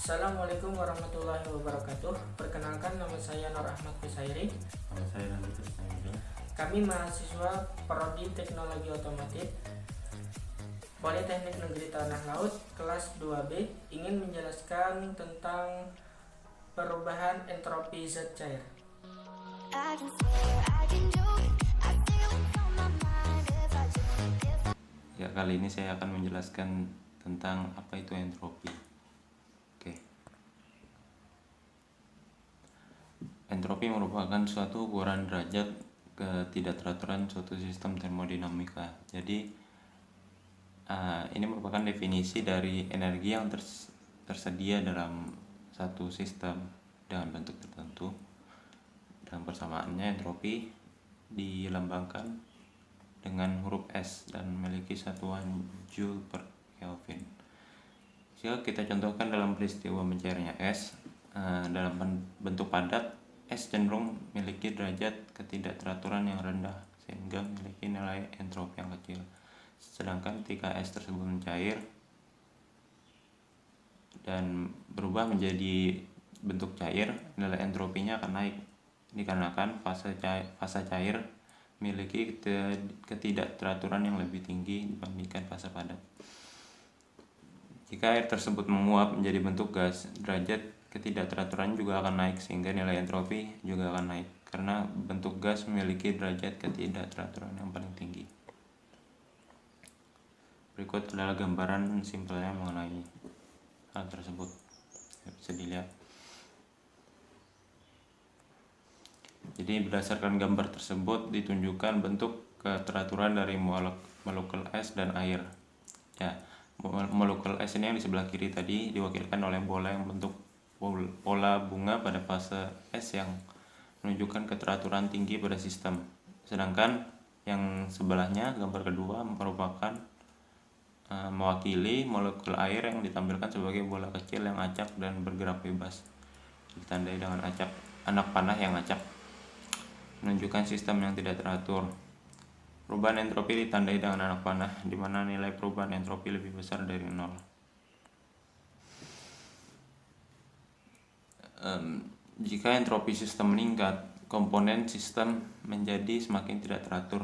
Assalamualaikum warahmatullahi wabarakatuh. Perkenalkan, nama saya Nur Ahmad Kusairi. Nama saya Nandi Kusnaidi. Kami mahasiswa Prodi Teknologi Otomotif Politeknik Negeri Tanah Laut kelas 2B ingin menjelaskan tentang perubahan entropi zat cair. Ya, kali ini saya akan menjelaskan tentang apa itu entropi. Oke. Entropi merupakan suatu ukuran derajat ketidakteraturan suatu sistem termodinamika. Jadi ini merupakan definisi dari energi yang tersedia dalam satu sistem dengan bentuk tertentu. Dan persamaannya entropi dilambangkan dengan huruf S dan memiliki satuan Joule per Kelvin. Jika kita contohkan dalam peristiwa mencairnya es dalam bentuk padat, es cenderung memiliki derajat ketidakteraturan yang rendah sehingga memiliki nilai entropi yang kecil. Sedangkan ketika es tersebut mencair dan berubah menjadi bentuk cair, nilai entropinya akan naik dikarenakan fase cair memiliki ketidakteraturan yang lebih tinggi dibandingkan fase padat. Jika air tersebut menguap menjadi bentuk gas, derajat ketidakteraturan juga akan naik sehingga nilai entropi juga akan naik karena bentuk gas memiliki derajat ketidakteraturan yang paling tinggi. Berikut adalah gambaran simpelnya mengenai hal tersebut. Bisa dilihat. Jadi berdasarkan gambar tersebut ditunjukkan bentuk keteraturan dari molekul es dan air. Ya, molekul es ini yang di sebelah kiri tadi diwakilkan oleh bola yang bentuk pola bunga pada fase es yang menunjukkan keteraturan tinggi pada sistem. Sedangkan yang sebelahnya, gambar kedua, merupakan mewakili molekul air yang ditampilkan sebagai bola kecil yang acak dan bergerak bebas. Ditandai dengan anak panah yang acak, menunjukkan sistem yang tidak teratur. Perubahan entropi ditandai dengan anak panah, di mana nilai perubahan entropi lebih besar dari 0. Jika entropi sistem meningkat, komponen sistem menjadi semakin tidak teratur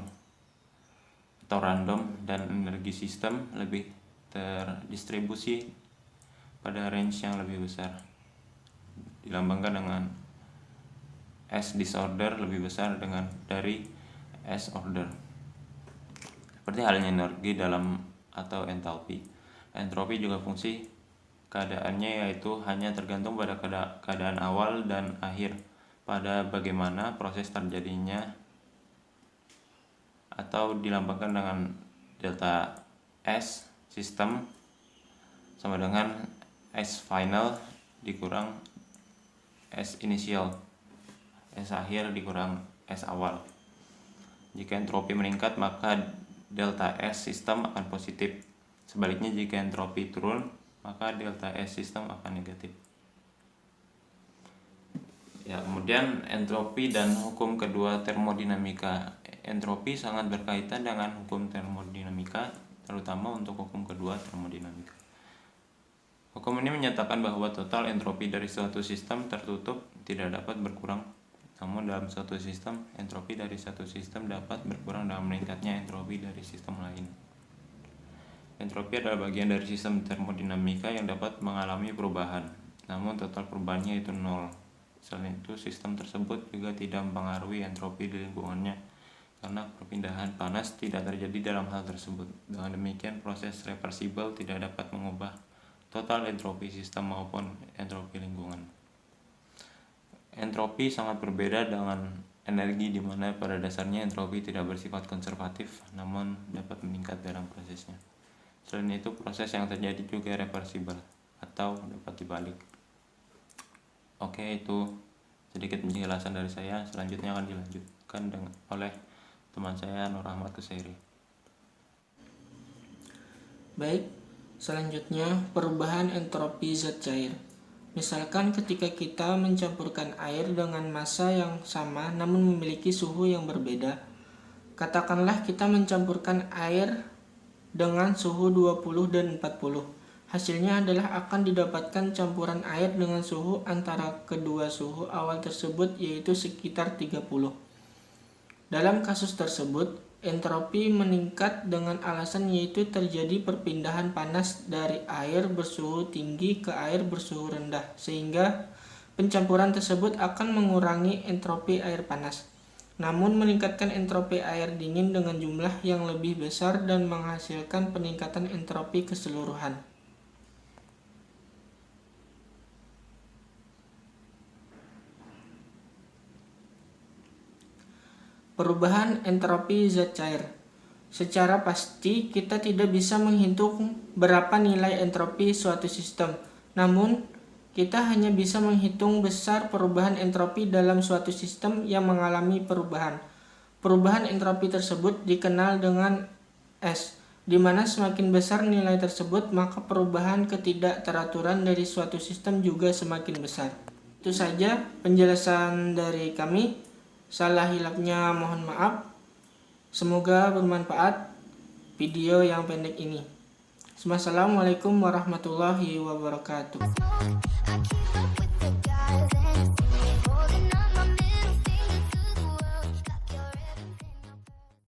atau random dan energi sistem lebih terdistribusi pada range yang lebih besar. Dilambangkan dengan S disorder lebih besar dari S order. Seperti halnya energi dalam atau entalpi. Entropi juga fungsi keadaannya yaitu hanya tergantung pada keadaan awal dan akhir pada bagaimana proses terjadinya, atau dilambangkan dengan delta S sistem sama dengan S final dikurang S initial, S akhir dikurang S awal. Jika entropi meningkat maka delta S sistem akan positif. Sebaliknya jika entropi turun maka delta S sistem akan negatif. Ya, kemudian entropi dan hukum kedua termodinamika. Entropi sangat berkaitan dengan hukum termodinamika, terutama untuk hukum kedua termodinamika. Hukum ini menyatakan bahwa total entropi dari suatu sistem tertutup tidak dapat berkurang. Namun dalam suatu sistem, entropi dari satu sistem dapat berkurang dalam meningkatnya entropi dari sistem lain. Entropi adalah bagian dari sistem termodinamika yang dapat mengalami perubahan, namun total perubahannya itu 0. Selain itu, sistem tersebut juga tidak mempengaruhi entropi di lingkungannya, karena perpindahan panas tidak terjadi dalam hal tersebut. Dengan demikian, proses reversibel tidak dapat mengubah total entropi sistem maupun entropi lingkungan. Entropi sangat berbeda dengan energi di mana pada dasarnya entropi tidak bersifat konservatif namun dapat meningkat dalam prosesnya. Selain itu, proses yang terjadi juga reversibel atau dapat dibalik. Oke, itu sedikit penjelasan dari saya. Selanjutnya akan dilanjutkan oleh teman saya Nur Ahmad Kusairi. Baik, selanjutnya perubahan entropi zat cair. Misalkan ketika kita mencampurkan air dengan massa yang sama namun memiliki suhu yang berbeda. Katakanlah kita mencampurkan air dengan suhu 20 dan 40. Hasilnya adalah akan didapatkan campuran air dengan suhu antara kedua suhu awal tersebut, yaitu sekitar 30. Dalam kasus tersebut, entropi meningkat dengan alasan yaitu terjadi perpindahan panas dari air bersuhu tinggi ke air bersuhu rendah, sehingga pencampuran tersebut akan mengurangi entropi air panas, namun meningkatkan entropi air dingin dengan jumlah yang lebih besar dan menghasilkan peningkatan entropi keseluruhan. Perubahan entropi zat cair. Secara pasti, kita tidak bisa menghitung berapa nilai entropi suatu sistem. Namun, kita hanya bisa menghitung besar perubahan entropi dalam suatu sistem yang mengalami perubahan. Perubahan entropi tersebut dikenal dengan S, di mana semakin besar nilai tersebut, maka perubahan ketidakteraturan dari suatu sistem juga semakin besar. Itu saja penjelasan dari kami. Salah hilapnya mohon maaf. Semoga bermanfaat video yang pendek ini. Wassalamualaikum warahmatullahi wabarakatuh.